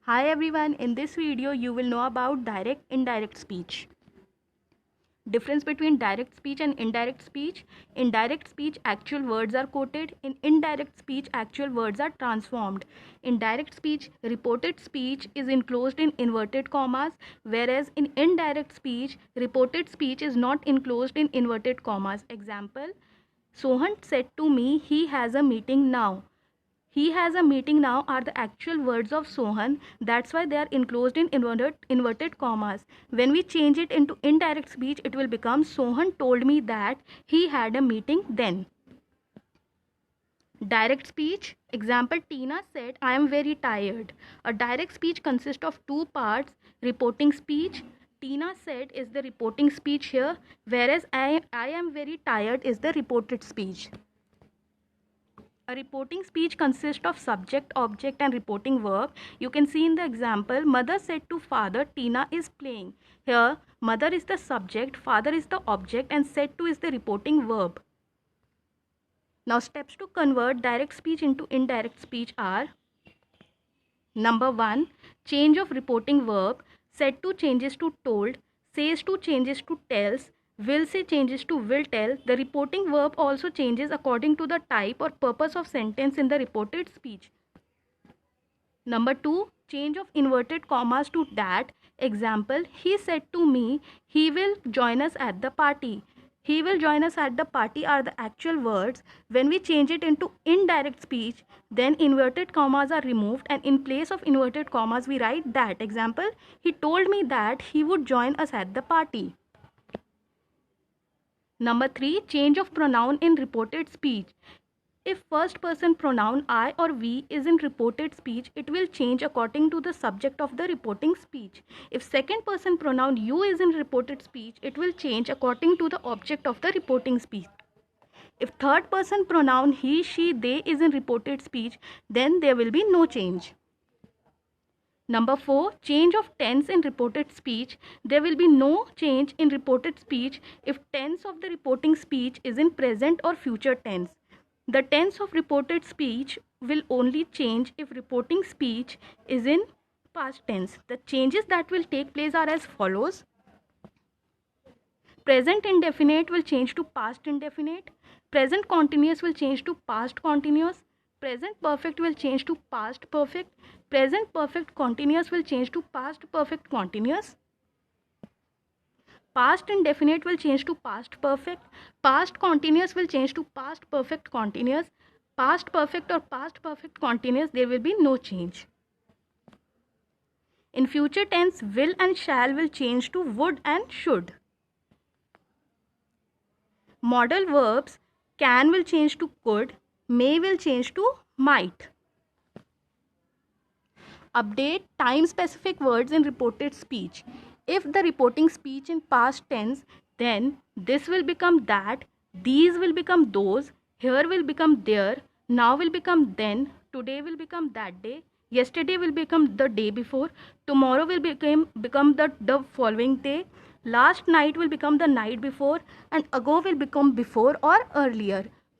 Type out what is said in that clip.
Hi everyone, in this video you will know about direct indirect speech. Difference between direct speech and indirect speech. In direct speech actual words are quoted. In indirect speech actual words are transformed. In direct speech reported speech is enclosed in inverted commas, whereas in indirect speech reported speech is not enclosed in inverted commas. Example: Sohan said to me he has a meeting now. He has a meeting now are the actual words of Sohan. That's why they are enclosed in inverted commas. When we change it into indirect speech, it will become Sohan told me that he had a meeting then. Direct speech. Example: Tina said, I am very tired. A direct speech consists of two parts. Reporting speech. Tina said is the reporting speech here, whereas I am very tired is the reported speech. A reporting speech consists of subject, object and reporting verb. You can see in the example, mother said to father, Tina is playing. Here, mother is the subject, father is the object and said to is the reporting verb. Now steps to convert direct speech into indirect speech are: number 1, change of reporting verb. Said to changes to told, says to changes to tells, will say changes to will tell. The reporting verb also changes according to the type or purpose of sentence in the reported speech. Number 2, change of inverted commas to that. Example: he said to me he will join us at the party. He will join us at the party are the actual words. When we change it into indirect speech, then inverted commas are removed and in place of inverted commas we write that. Example: he told me that he would join us at the party. Number 3, change of pronoun in reported speech. If first person pronoun I or we is in reported speech, it will change according to the subject of the reporting speech. If second person pronoun you is in reported speech, it will change according to the object of the reporting speech. If third person pronoun he, she, they is in reported speech, then there will be no change. Number 4, change of tense in reported speech. There will be no change in reported speech if tense of the reporting speech is in present or future tense. The tense of reported speech will only change if reporting speech is in past tense. The changes that will take place are as follows. Present indefinite will change to past indefinite. Present continuous will change to past continuous. Present perfect will change to past perfect. Present perfect continuous will change to past perfect continuous. Past indefinite will change to past perfect. Past continuous will change to past perfect continuous. Past perfect or past perfect continuous, there will be no change. In future tense, will and shall will change to would and should. Modal verbs, can will change to could, may will change to might. Update time specific words in reported speech. If the reporting speech in past tense, then this will become that, these will become those, here will become there, now will become then, today will become that day, yesterday will become the day before, tomorrow will become the following day, last night will become the night before, and ago will become before or earlier.